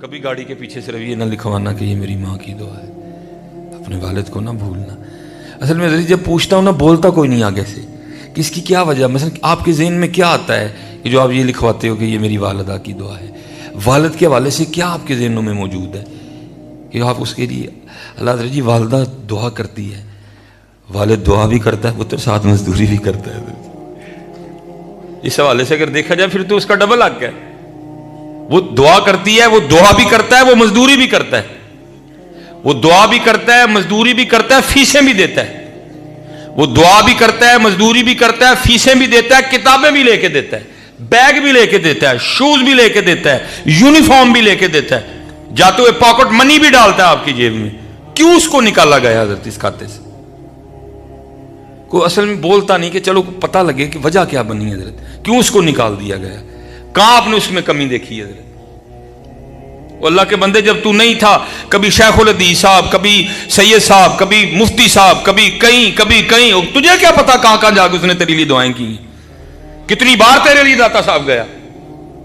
کبھی گاڑی کے پیچھے صرف یہ نہ لکھوانا کہ یہ میری ماں کی دعا ہے، اپنے والد کو نہ بھولنا۔ اصل میں جب پوچھتا ہوں نا بولتا کوئی نہیں آگے سے کہ اس کی کیا وجہ، مثلا آپ کے ذہن میں کیا آتا ہے کہ جو آپ یہ لکھواتے ہو کہ یہ میری والدہ کی دعا ہے، والد کے حوالے سے کیا آپ کے ذہنوں میں موجود ہے کہ آپ اس کے لیے اللہ تعالیٰ جی والدہ دعا کرتی ہے، والد دعا بھی کرتا ہے، پتر ساتھ مزدوری بھی کرتا ہے۔ اس حوالے سے اگر دیکھا جائے پھر تو اس کا ڈبل حق ہے، وہ دعا کرتی ہے، وہ دعا بھی کرتا ہے، وہ مزدوری بھی کرتا ہے، وہ دعا بھی کرتا ہے، مزدوری بھی کرتا ہے، فیسیں بھی دیتا ہے، وہ دعا بھی کرتا ہے، مزدوری بھی کرتا ہے، فیسیں بھی دیتا ہے، کتابیں بھی لے کے دیتا ہے، بیگ بھی لے کے دیتا ہے، شوز بھی لے کے دیتا ہے، یونیفارم بھی لے کے دیتا ہے، جاتے ہوئے پاکٹ منی بھی ڈالتا ہے آپ کی جیب میں۔ کیوں اس کو نکالا گیا حضرت اس کھاتے سے؟ کوئی اصل میں بولتا نہیں کہ چلو پتہ لگے کہ وجہ کیا بنی ہے حضرت، کیوں اس کو نکال دیا گیا، کہاں آپ نے اس میں کمی دیکھی ہے حضرت؟ اللہ کے بندے جب تو نہیں تھا، کبھی شیخ الحدیث صاحب، کبھی سید صاحب، کبھی مفتی صاحب، کبھی کہیں تجھے کیا پتا کہاں کہاں جا کے اس نے تیرے لیے دعائیں کی، کتنی بار تیرے لیے داتا صاحب گیا،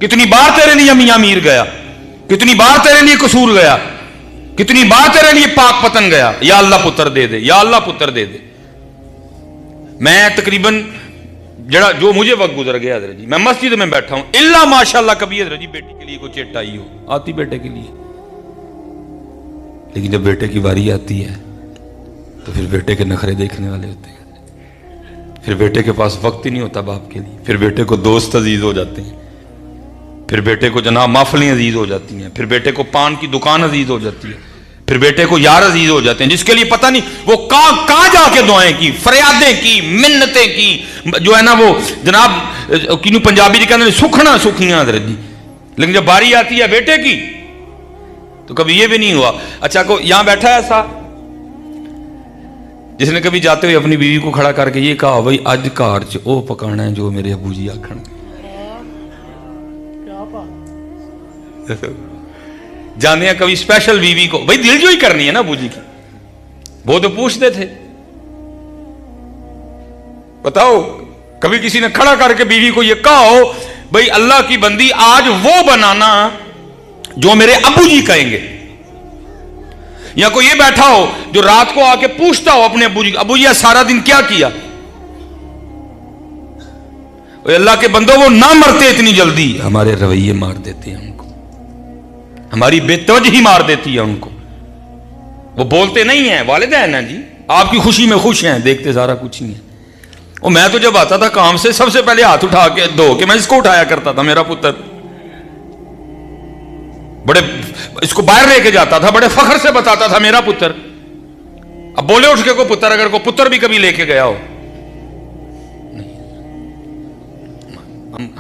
کتنی بار تیرے لیے میاں میر گیا، کتنی بار تیرے لیے قصور گیا، کتنی بار تیرے لیے پاک پتن گیا، یا اللہ پتر دے دے، یا اللہ پتر دے دے۔ میں تقریباً جو مجھے وقت گزر گیا حضرت جی، میں مسجد میں بیٹھا ہوں، اللہ ماشاءاللہ کبھی حضرت جی بیٹی کے لیے کوئی چٹ آئی ہو، آتی بیٹے کے لیے، لیکن جب بیٹے کی باری آتی ہے تو پھر بیٹے کے نخرے دیکھنے والے ہوتے ہیں، پھر بیٹے کے پاس وقت ہی نہیں ہوتا باپ کے لیے، پھر بیٹے کو دوست عزیز ہو جاتے ہیں، پھر بیٹے کو جناب محفلیں عزیز ہو جاتی ہیں، پھر بیٹے کو پان کی دکان عزیز ہو جاتی ہے، پھر بیٹے کو یار عزیز ہو جاتے ہیں، جس کے لیے پتہ نہیں وہ کہاں جا کے دعائیں کی، فریادیں کی، منتیں کی، جو ہے نا وہ جناب کنو پنجابی جی کہتے ہیں سکھنا سکھیاں حضرت جی، لیکن جب باری آتی ہے بیٹے کی تو کبھی یہ بھی نہیں ہوا۔ اچھا کو یہاں بیٹھا ہے ایسا جس نے کبھی جاتے ہوئے اپنی بیوی کو کھڑا کر کے یہ کہا بھائی اج کار چ او پکانا ہے جو میرے ابو جی آکھن، جانے ہیں کبھی اسپیشل بیوی کو، بھائی دل جو ہی کرنی ہے نا ابو جی کی، وہ تو پوچھتے تھے، بتاؤ کبھی کسی نے کھڑا کر کے بیوی کو یہ کہا ہو بھائی اللہ کی بندی آج وہ بنانا جو میرے ابو جی کہیں گے، یا کوئی یہ بیٹھا ہو جو رات کو آ کے پوچھتا ہو اپنے ابو جی سارا دن کیا کیا؟ اللہ کے بندوں وہ نہ مرتے اتنی جلدی، ہمارے رویے مار دیتے ہیں ان کو، ہماری بے توجہی مار دیتی ہے ان کو، وہ بولتے نہیں ہیں، والدین ہیں جی آپ کی خوشی میں خوش ہیں، دیکھتے سارا کچھ ہی ہیں۔ اور میں تو جب آتا تھا کام سے سب سے پہلے ہاتھ اٹھا کے دھو کے میں اس کو اٹھایا کرتا تھا، میرا پتر بڑے اس کو باہر لے کے جاتا تھا، بڑے فخر سے بتاتا تھا میرا پتر۔ اب بولے اٹھ کے کو پتر، اگر کو پتر بھی کبھی لے کے گیا ہو،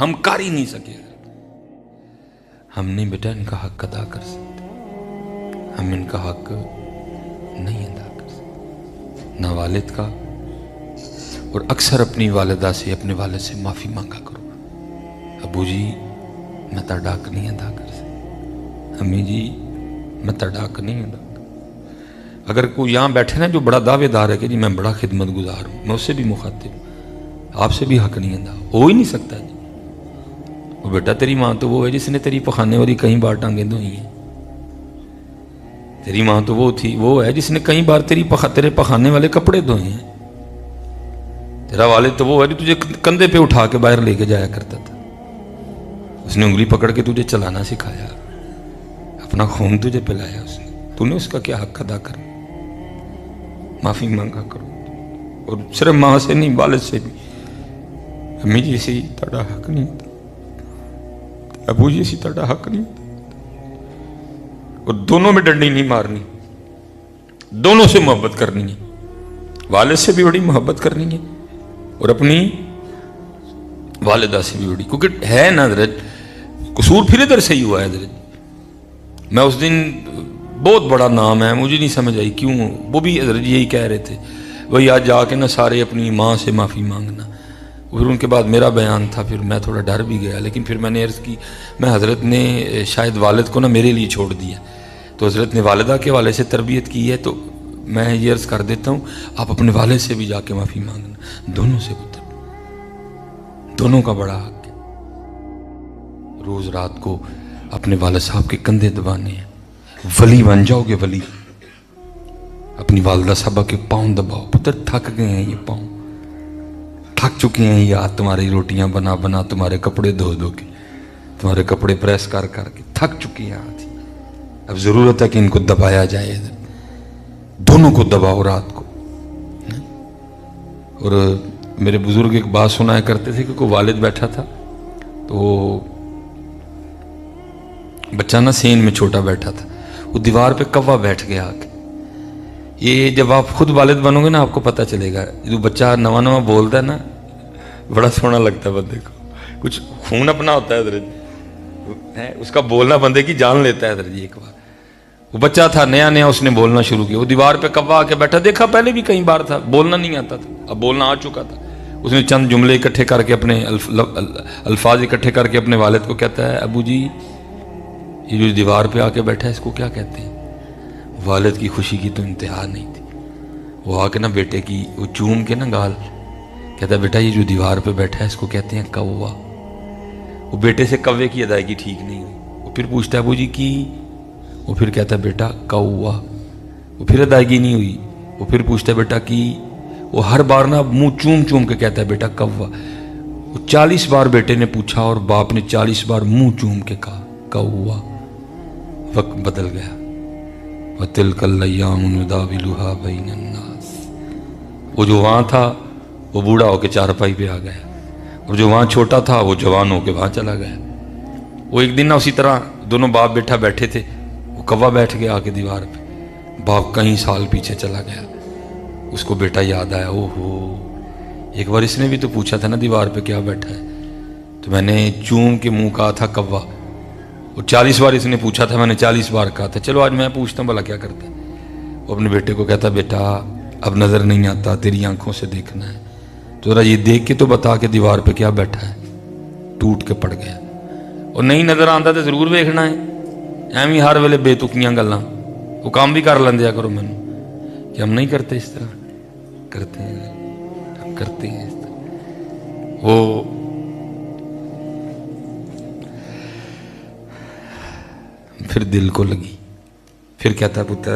ہم کر ہی نہیں سکے، ہم نہیں بیٹا ان کا حق ادا کر سکتے، ہم ان کا حق نہیں ادا کر سکتے، نہ والد کا، اور اکثر اپنی والدہ سے اپنے والد سے معافی مانگا کرو، ابو جی میں تہاڈا حق نہیں ادا کر سکتا، امی جی میں تہاڈا حق نہیں ادا کر۔ اگر کوئی یہاں بیٹھے نا جو بڑا دعوے دار ہے کہ جی میں بڑا خدمت گزار ہوں، میں اس سے بھی مخاطب ہوں، آپ سے بھی حق نہیں ادا ہو ہی نہیں سکتا جی۔ وہ بیٹا تیری ماں تو وہ ہے جس نے تیری پخانے والی کئی بار ٹانگیں دھوئی ہیں، تیری ماں تو وہ ہے جس نے کئی بار تیرے پخانے والے کپڑے دھوئے ہیں، تیرا والد تو وہ ہے جو تجھے کندھے پہ اٹھا کے باہر لے کے جایا کرتا تھا، اس نے انگلی پکڑ کے تجھے چلانا سکھایا، اپنا خون تجھے پلایا، تو نے اس کا کیا حق ادا کر، معافی مانگا کرو، اور صرف ماں سے نہیں والد سے بھی، امی جی سے تہاڈا حق نہیں ہوتا، ابو جی سے تہاڈا حق نہیں ہوتا، اور دونوں میں ڈنڈی نہیں مارنی، دونوں سے محبت کرنی ہے، والد سے بھی بڑی محبت کرنی ہے اور اپنی والدہ سے بھی بڑی، کیونکہ ہے نا حضرت قصور پھر ادھر سے ہی ہوا ہے حضرت۔ میں اس دن بہت بڑا نام ہے مجھے نہیں سمجھ آئی کیوں، وہ بھی حضرت یہی کہہ رہے تھے وہی آج جا کے نا سارے اپنی ماں سے معافی مانگنا، پھر ان کے بعد میرا بیان تھا، پھر میں تھوڑا ڈر بھی گیا، لیکن پھر میں نے عرض کی میں حضرت نے شاید والد کو نا میرے لیے چھوڑ دیا، تو حضرت نے والدہ کے والے سے تربیت کی ہے، تو میں یہ عرض کر دیتا ہوں آپ اپنے والد سے بھی جا کے معافی مانگنا، دونوں سے پتر، دونوں کا بڑا حق ہے۔ روز رات کو अपने वालिद साहब के कंधे दबाने हैं, वली बन जाओगे वली। अपनी वालदा साहबा के पाँव दबाओ, पुत्र थक गए हैं ये पाँव, थक चुके हैं ये हाथ तुम्हारी रोटियां बना बना, तुम्हारे कपड़े धो धो के, तुम्हारे कपड़े प्रेस कर करके थक चुके हैं हाथ। अब जरूरत है कि इनको दबाया जाए, दोनों को दबाओ रात को। और मेरे बुजुर्ग एक बात सुनाया करते थे कि कोई वालिद बैठा था, तो बच्चा ना सेन में छोटा बैठा था, वो दीवार पे कौवा बैठ गया आके। ये जब आप खुद वालिद बनोगे ना आपको पता चलेगा, जो बच्चा नवा नवा बोलता है ना बड़ा सोहना लगता है बंदे को, कुछ खून अपना होता है इधर है, उसका बोलना बंदे की जान लेता है इधर जी। एक बार वो बच्चा था नया नया, उसने बोलना शुरू किया, वो दीवार पे कौवा आके बैठा, देखा पहले भी कई बार था, बोलना नहीं आता था, अब बोलना आ चुका था। उसने चंद जुमले इकट्ठे करके अपने अल्फाज इकट्ठे करके अपने वालिद को कहता है, अबू जी ये जो दीवार पे आके बैठा है इसको क्या कहते हैं? वालिद की खुशी की तो इंतहा नहीं थी, वो आके ना बेटे की वो चूम के ना गाल, कहता है बेटा ये जो दीवार पे बैठा है इसको कहते हैं कौवा। वो बेटे से कौवे की अदायगी ठीक नहीं हुई, वो फिर पूछता है अबू जी की, वो फिर कहता है बेटा कौवा, वो फिर अदायगी नहीं हुई, वो फिर पूछता है बेटा की, वो हर बार ना मुंह चूम चूम के कहता है बेटा कौवा। वो 40 बार बेटे ने पूछा और बाप ने 40 बार मुंह चूम के कहा कौवा। वक्त बदल गया, वतिलकल अय्याम नुदाविलुहा बैनन नास। वो जो वहां था वो बूढ़ा होके चारपाई पे आ गया, और जो वहां छोटा था वो जवान होके वहां चला गया। वो एक दिन ना उसी तरह दोनों बाप बेटा बैठे थे, वो कौवा बैठ गया आके दीवार पे, बाप कई साल पीछे चला गया। उसको बेटा याद आया, ओहो एक बार इसने भी तो पूछा था ना दीवार पे क्या बैठा है, तो मैंने चूम के मुंह कहा था कौवा। वो 40 बार इसने पूछा था, मैंने 40 बार कहा था, चलो आज मैं पूछता हूँ भला क्या करता है। वो अपने बेटे को कहता बेटा अब नजर नहीं आता, तेरी आंखों से देखना है, तो जरा ये देख के तो बता के दीवार पे क्या बैठा है। टूट के पड़ गया, और नहीं नजर आता तो जरूर देखना है, एवं हर वेले बेतुकियां गल्लां, वो काम भी कर लेंदे करो मैनू, कि हम नहीं करते इस तरह, करते हैं, हम करते हैं इस तरह। वो फिर दिल को लगी, फिर कहता पुत्र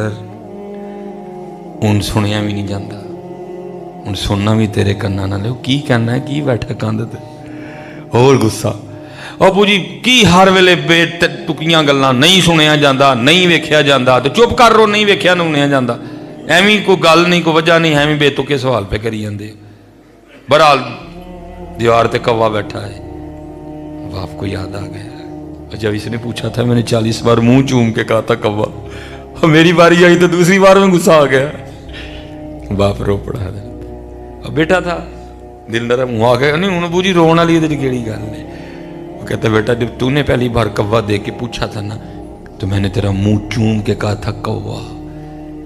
हुण सुनिया भी नहीं जाता, हुण सुनना भी तेरे कन्ना ना लो, की कहना है की बैठा कंध ते, होर गुस्सा। बापू जी की हर वेले बेतुकियां गल्लां, नहीं सुनिया जाता, नहीं वेख्या जाता, तो चुप कर रो, नहीं वेख्या सुनिया जाता, एवं कोई गल नहीं कोई वजह नहीं, एवं बेतुके सवाल पे करी जाते। बहरहाल दीवार ते कौवा बैठा है, बाप को याद आ गया, जब इसने पूछा था मैंने 40 बार मुंह चूम के कहा था कौवा, और मेरी बारी आई तो दूसरी बार में गुस्सा आ गया। बाप रो पड़ा, अब बेटा था दिल नरम हुआ गया, नहीं हूं बूजी रोन वाली केड़ी गल है। वो कहता बेटा जब तूने पहली बार कौवा दे के पूछा था ना, तो मैंने तेरा मुंह चूम के कहा था कौवा,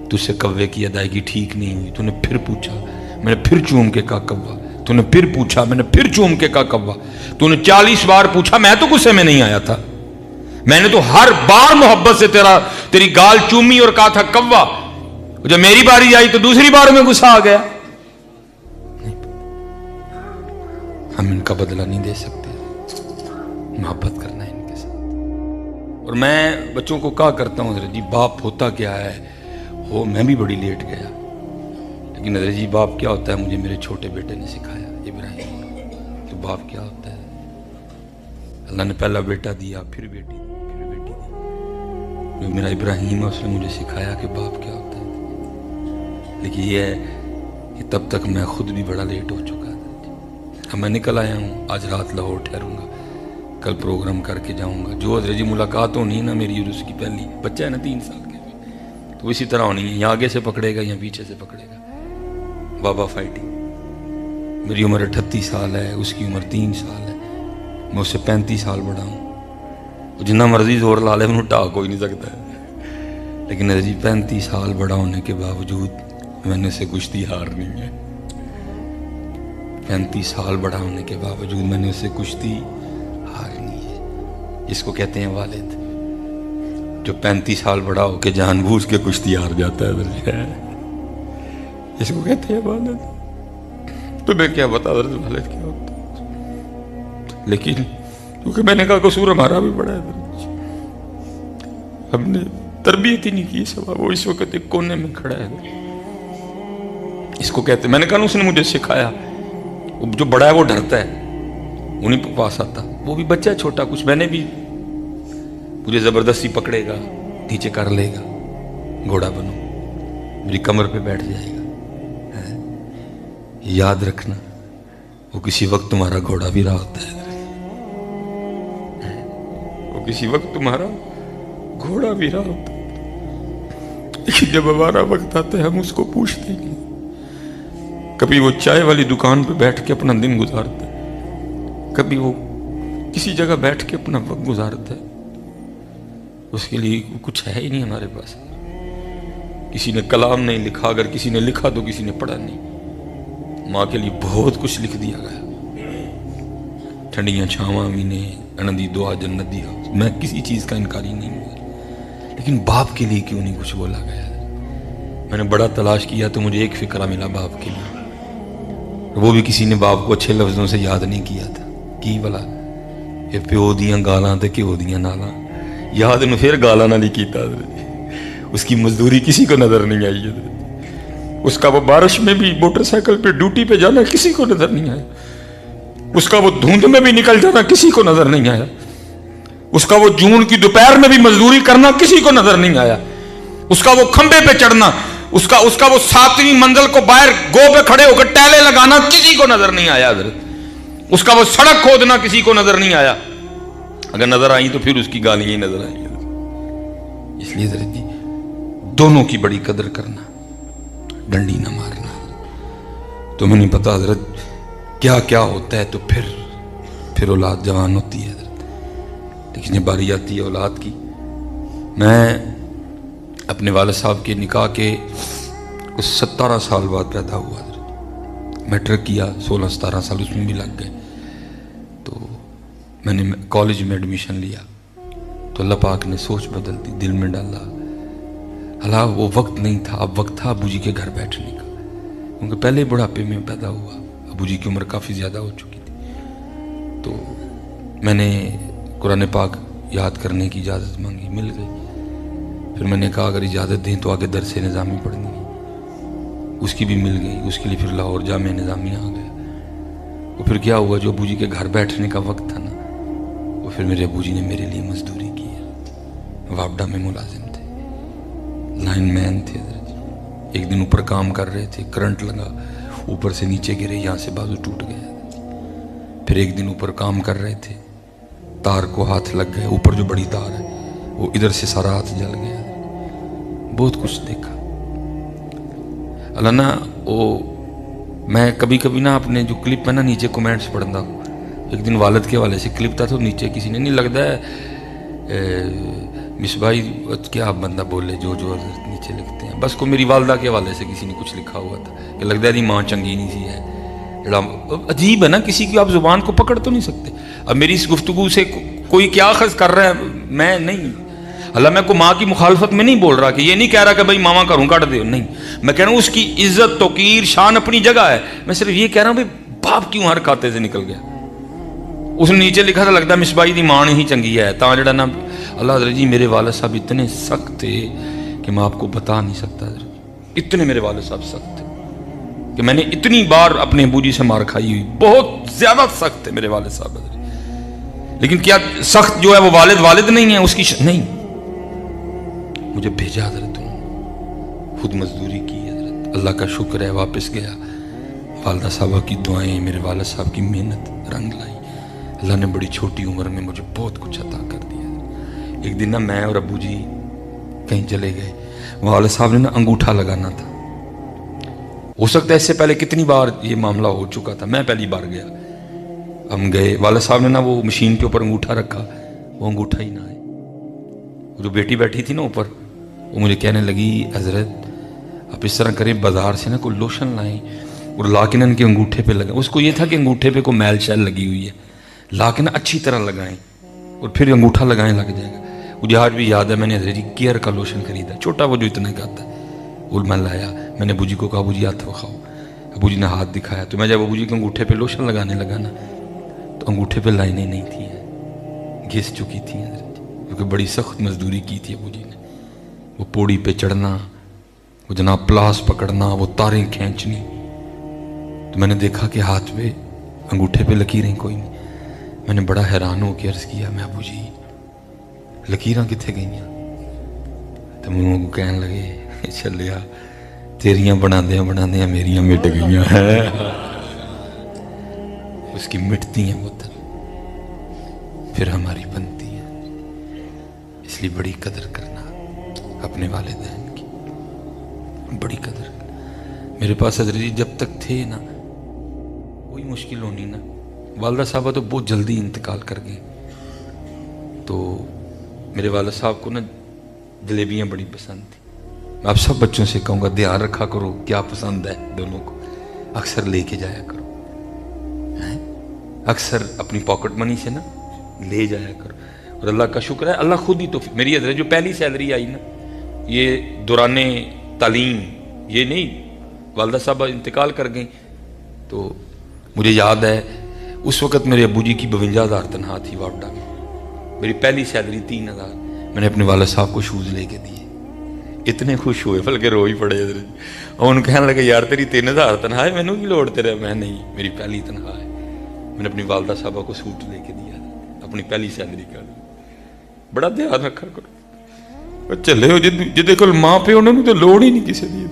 तुझसे कौवे की अदायगी ठीक नहीं हुई, तूने फिर पूछा, मैंने फिर चूम के कहा कौवा, तूने फिर पूछा, मैंने फिर चूम के कहा कौवा, तूने 40 बार पूछा, मैं तो गुस्से में नहीं आया था, मैंने तो हर बार मोहब्बत से तेरी गाल चूमी और कहा था कौवा। जब मेरी बारी आई तो दूसरी बार में गुस्सा आ गया। हम इनका बदला नहीं दे सकते, मोहब्बत करना है इनके साथ। और मैं बच्चों को कहा करता हूं जी बाप होता क्या है, वो मैं भी बड़ी लेट गया, लेकिन नजर जी बाप क्या होता है मुझे मेरे छोटे बेटे ने सिखाया, इब्राहिम तो बाप क्या होता है। अल्लाह ने पहला बेटा दिया, फिर बेटी दी, फिर बेटी दी। जो मेरा इब्राहिम है उसने मुझे सिखाया कि बाप क्या होता है। लेकिन ये है कि तब तक मैं खुद भी बड़ा लेट हो चुका था। अब मैं निकल आया हूँ, आज रात लाहौर ठहरूंगा, कल प्रोग्राम करके जाऊँगा। जो हजरत जी मुलाकात होनी है ना मेरी और उसकी, पहली बच्चा है ना 3 साल के, तो इसी तरह होनी है, या आगे से पकड़ेगा या पीछे से पकड़ेगा। बाबा फाइटिंग, मेरी उम्र 38 साल है, उसकी उम्र 3 साल है, मैं उससे 35 साल बड़ा हूँ। जितना मर्जी जोर ला ले मैंने ढा कोई नहीं सकता है, लेकिन जी 35 साल बड़ा होने के बावजूद मैंने उसे कुश्ती हारनी है। 35 साल बड़ा होने के बावजूद मैंने उसे कुश्ती हारनी है। इसको कहते हैं वालिद, जो 35 साल बड़ा होके जानबूझ के कुश्ती हार जाता है, इसको कहते हैं वालिद। तो मैं क्या बता वालिद क्या होता है, लेकिन क्योंकि मैंने कहा कसूर हमारा भी बड़ा है, हमने तरबियत ही नहीं की सब। वो इस वक्त एक कोने में खड़ा है। इसको कहते, मैंने कहा उसने मुझे सिखाया, जो बड़ा है वो डरता है, उन्हीं के पास आता। वो भी बच्चा है छोटा कुछ, मैंने भी, मुझे जबरदस्ती पकड़ेगा, नीचे कर लेगा, घोड़ा बनो, मेरी कमर पे बैठ जाएगा। याद रखना वो किसी वक्त तुम्हारा घोड़ा भी रहा होता है, वो किसी वक्त तुम्हारा घोड़ा भी रहा होता है। लेकिन जब हमारा वक्त आता है हम उसको पूछते ही नहीं। कभी वो चाय वाली दुकान पे बैठ के अपना दिन गुजारता है, कभी वो किसी जगह बैठ के अपना वक्त गुजारता है, उसके लिए कुछ है ही नहीं हमारे पास। किसी ने कलाम नहीं लिखा, अगर किसी ने लिखा तो किसी ने पढ़ा नहीं। माँ के लिए बहुत कुछ लिख दिया गया, ठंडियां छावां मीने अनंदी दुआ जन्नत दी। मैं किसी चीज का इनकारी नहीं हुआ, लेकिन बाप के लिए क्यों नहीं कुछ बोला गया? मैंने बड़ा तलाश किया तो मुझे एक फिक्रा मिला बाप के लिए, वो भी किसी ने बाप को अच्छे लफ्जों से याद नहीं किया था। की भला ये प्यो दियां गालां ते घ्यो दियां नालां, याद न फिर गालां नाल ही कीता। उसकी मजदूरी किसी को नजर नहीं आई है। उसका वो बारिश में भी मोटरसाइकिल पे ड्यूटी पे जाना किसी को नजर नहीं आया। उसका वो धुंध में भी निकल जाना किसी को नजर नहीं आया। उसका वो जून की दोपहर में भी मजदूरी करना किसी को नजर नहीं आया। उसका वो खंबे पे चढ़ना, उसका वो 7वीं मंजिल को बाहर गो पे खड़े होकर टैले लगाना किसी को नजर नहीं आया। उसका वो सड़क खोदना किसी को नजर नहीं आया। अगर नजर आई तो फिर उसकी गालियां ही नजर आई। इसलिए हजरत जी दोनों की बड़ी कदर करना, डंडी ना मारना। तुम्हें नहीं पता हजरत क्या क्या होता है, तो फिर औलाद जवान होती है हजरत। लेकिन जब बारी आती है औलाद की, मैं अपने वालिद साहब के निकाह के कुछ 17 साल बाद पैदा हुआ। मैट्रिक किया, 16-17 साल उसमें भी लग गए। तो मैंने कॉलेज में एडमिशन लिया तो अल्लाह पाक ने सोच बदल दी, दिल में डाला। हालां वो वक्त नहीं था, अब वक्त था अबू जी के घर बैठने का, क्योंकि पहले बुढ़ापे में पैदा हुआ, अबू जी की उम्र काफ़ी ज़्यादा हो चुकी थी। तो मैंने कुरान पाक याद करने की इजाज़त मांगी, मिल गई। फिर मैंने कहा अगर इजाज़त दें तो आगे दरस निज़ामी पढ़नी है, उसकी भी मिल गई। उसके लिए फिर लाहौर जामे निज़ामी आ गया। वो फिर क्या हुआ, जो अबू जी के घर बैठने का वक्त था ना, वो फिर मेरे अबू जी ने मेरे लिए मजदूरी की है। वापडा में मुलाजिम थे, लाइन मैन थे। एक दिन ऊपर काम कर रहे थे, करंट लगा, ऊपर से नीचे गिरे, यहाँ से बाजू टूट गया। फिर एक दिन ऊपर काम कर रहे थे, तार को हाथ लग गए, ऊपर जो बड़ी तार है वो इधर से सारा हाथ जल गया। बहुत कुछ देखा अल्लाह ना। वो मैं कभी कभी ना अपने जो क्लिप में ना नीचे कमेंट्स पढ़ता हूँ। एक दिन वालिद के हवाले से क्लिप था तो नीचे किसी ने, नहीं लगता है मिस भाई क्या आप बंदा बोले जो नीचे लिखते हैं, बस को मेरी वालदा के हवाले से किसी ने कुछ लिखा हुआ था कि लगता है माँ चंगी नहीं सी है। अजीब है ना, किसी की आप जुबान को पकड़ तो नहीं सकते। अब मेरी इस गुफ्तगू से कोई क्या अखज़ कर रहा है, मैं नहीं, अल्लाह मैं को माँ की मुखालफत में नहीं बोल रहा, कि ये नहीं कह रहा कि भाई मामा घरों काट दे, नहीं। मैं कह रहा हूँ उसकी इज्जत तौकीर शान अपनी जगह है। मैं सिर्फ ये कह रहा हूँ भाई बाप क्यों हर खाते से निकल गया। उसने नीचे लिखा था लगता मिसबाई की मां ही चंगी है, ता जड़ा ना। अल्लाह हज़रत जी मेरे वालिद साहब इतने सख्त थे कि मैं आपको बता नहीं सकता। इतने मेरे वालिद साहब सख्त थे कि मैंने इतनी बार अपने अबू जी से मार खाई हुई, बहुत ज्यादा सख्त थे मेरे वालिद साहब। लेकिन क्या सख्त जो है वो वालिद नहीं है उसकी नहीं। मुझे भेजा हजरत, खुद मजदूरी की हजरत, अल्लाह का शुक्र है वापस गया। वालदा साहबा की दुआएं, मेरे वालिद साहब की मेहनत रंग लाई। अल्लाह ने बड़ी छोटी उम्र में मुझे बहुत कुछ अता कर दिया। एक दिन ना मैं और अबू जी कहीं चले गए, वालिद साहब ने ना अंगूठा लगाना था। हो सकता है इससे पहले कितनी बार ये मामला हो चुका था, मैं पहली बार गया। हम गए, वालिद साहब ने ना वो मशीन के ऊपर अंगूठा रखा, वो अंगूठा ही ना आए। जो बेटी बैठी थी ना ऊपर, वो मुझे कहने लगी हजरत आप इस तरह करें, बाजार से ना कोई लोशन लाएं और ला के ना इनके अंगूठे पे लगाएं। उसको ये था कि अंगूठे पे कोई मैल शैल लगी हुई है, ला के ना अच्छी तरह लगाएं और फिर अंगूठा लगाएं, लग जाएगा। मुझे आज भी याद है मैंने हजरत जी केयर का लोशन खरीदा, छोटा वो जो इतना का आता है, वो मैं लाया। मैंने अबू जी को कहा अबू जी हाथ दिखाओ। अबू जी ने हाथ दिखाया तो मैं जब अबू जी के अंगूठे पे लोशन लगाने लगा ना, तो अंगूठे पे लाइनें नहीं थी, घिस चुकी थी। کیونکہ بڑی سخت مزدوری کی تھی ابو جی نے. وہ پوڑی پہ چڑھنا، وہ جناب پلاس پکڑنا، وہ تاریں کھینچنی. تو میں نے دیکھا کہ ہاتھ پہ انگوٹھے پہ لکیریں کوئی نہیں. میں نے بڑا حیران ہو کے عرض کیا، میں ابو جی لکیراں کتنے گئیاں؟ تو منہ کو کہنے لگے، چلیا تیریاں بناندیاں بناندیاں میریاں مٹ گئیاں ہیں. اس کی مٹتی ہیں بوتل، پھر ہماری بنتی ہیں. اس لیے بڑی قدر کرنا اپنے والدین کی، بڑی قدر کرنا. میرے پاس حضرت جی جب تک تھے نا کوئی مشکل ہونی نا. والدہ صاحبہ تو بہت جلدی انتقال کر گئے. تو میرے والد صاحب کو نا جلیبیاں بڑی پسند تھی. میں آپ سب بچوں سے کہوں گا دھیان رکھا کرو کیا پسند ہے دونوں کو، اکثر لے کے جایا کرو. اکثر اپنی پاکٹ منی سے نا لے جایا کرو. اور اللہ کا شکر ہے اللہ خود ہی. تو میری حضرت جو پہلی سیلری آئی نا، یہ دوران تعلیم، یہ نہیں والدہ صاحبہ انتقال کر گئیں. تو مجھے یاد ہے اس وقت میرے ابو جی کی 52,000 تنخواہ تھی واپڈا میں. میری پہلی سیلری 3,000. میں نے اپنے والد صاحب کو شوز لے کے دیے. اتنے خوش ہوئے بلکہ رو ہی پڑے حضرت. اور ان کہنے لگے یار تیری 3,000 تنخواہ ہے، مینوں کی لوڑ تیرے؟ میں نہیں، میری پہلی تنخواہ ہے. میں نے اپنی والدہ صاحبہ کو سوٹ لے کے دیا اپنی پہلی سیلری کا. بڑا دھیان رکھا کرو. چلے ہو جدے کول ماں پیو انہوں نے تو لوڑ ہی نہیں کسی دی.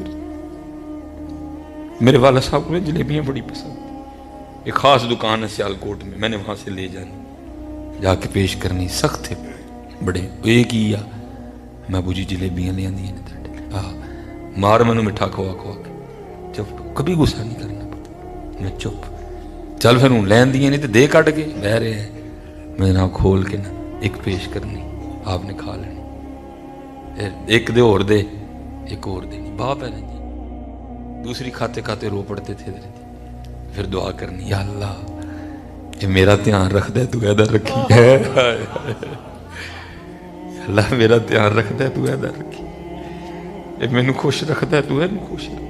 میرے والد صاحب کو جلیبیاں بڑی پسند. ایک خاص دکان ہے سیالکوٹ میں نے وہاں سے لے جانی، جا کے پیش کرنی. سخت تھے بڑے. ایک ہی آ میں ابو جی جلیبیاں لے آندی ہیں مار مینوں مٹھا کھوا کھوا کے. چپ، کبھی غصہ نہیں کرنا پڑتا. میں چپ چل پھر ہوں لین دیے نہیں تو دے کٹ کے بہ رہے ہیں. میں جناب کھول کے نا ایک پیش کرنی، آپ نے کھا لینی. ایک دے اور دے، ایک اور دینی. باپ ہے نا جی. دوسری کھاتے کھاتے رو پڑتے تھے. پھر دعا کرنی، یا اللہ یہ میرا دھیان رکھ دے تو ادھر رکھی ہے. اللہ میرا دھیان رکھ دے تو ادھر رکھی، یہ مینوں خوش رکھ دے تو اینوں خوش رکھ.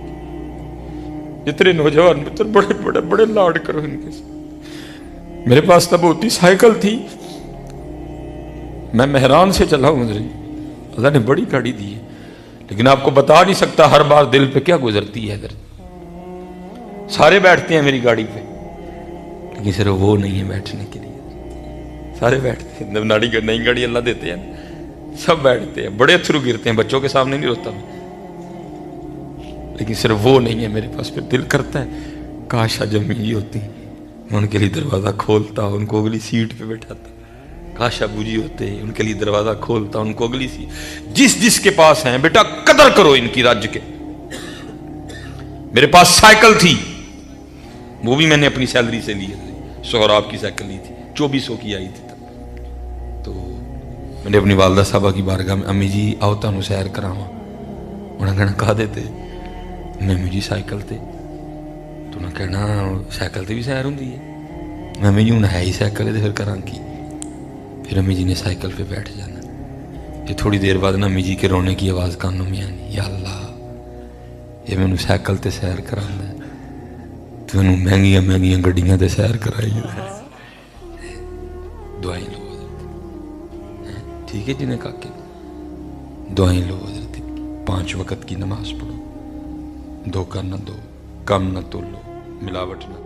جتنے نوجوان متر بڑے بڑے بڑے لاڈ کرو ان کے ساتھ. میرے پاس تب ہوتی سائیکل تھی، میں مہران سے چلا ہوں. اللہ نے بڑی گاڑی دی ہے، لیکن آپ کو بتا نہیں سکتا ہر بار دل پہ کیا گزرتی ہے. سارے بیٹھتے ہیں میری گاڑی پہ، لیکن صرف وہ نہیں ہے بیٹھنے کے لیے. سارے بیٹھتے ہیں. نئی گاڑی اللہ دیتے ہیں، سب بیٹھتے ہیں. بڑے اتھرو گرتے ہیں، بچوں کے سامنے نہیں روتا میں، لیکن صرف وہ نہیں ہے میرے پاس. پھر دل کرتا ہے کاش آج امی جی ہوتی، میں ان کے لیے دروازہ کھولتا، ان کو اگلی سیٹ پہ بیٹھاتا. کاش ابو جی ہوتے، ان کے لیے دروازہ کھولتا، ان کو اگلی سیٹ. جس کے پاس ہیں بیٹا قدر کرو ان کی رج کے. میرے پاس سائیکل تھی، وہ بھی میں نے اپنی سیلری سے لی ہے. سہراب کی سائیکل لی تھی، 2400 کی آئی تھی تب. تو میں نے اپنی والدہ صاحبہ کی بارگاہ میں، امی جی آؤ تانوں سیر کراواں. انہیں کہنا کہا دیتے میں امی جی سائیکل تے. تو انہیں کہنا سائیکل تے بھی سیر ہوندی ہے. میں امی جی ہوں ہے ہی سائیکل ہے تو پھر کراں کی. پھر امی جی نے سائیکل پہ بیٹھ جانا. یہ تھوڑی دیر بعد نا امی جی کے رونے کی آواز کانوں میں آنی، یا اللہ یہ مینوں سائیکل تے سیر کراندا ہے تو انہوں مہنگیاں مہنگیاں گڈیاں تے سیر کرائی ہے. دعائیں لو حضرت، ٹھیک ہے جی نے کہا کہ دعائیں لو حضرت. 5 وقت کی نماز پڑھو، دھوکہ نہ دو، کم نہ تولو، ملاوٹ نہ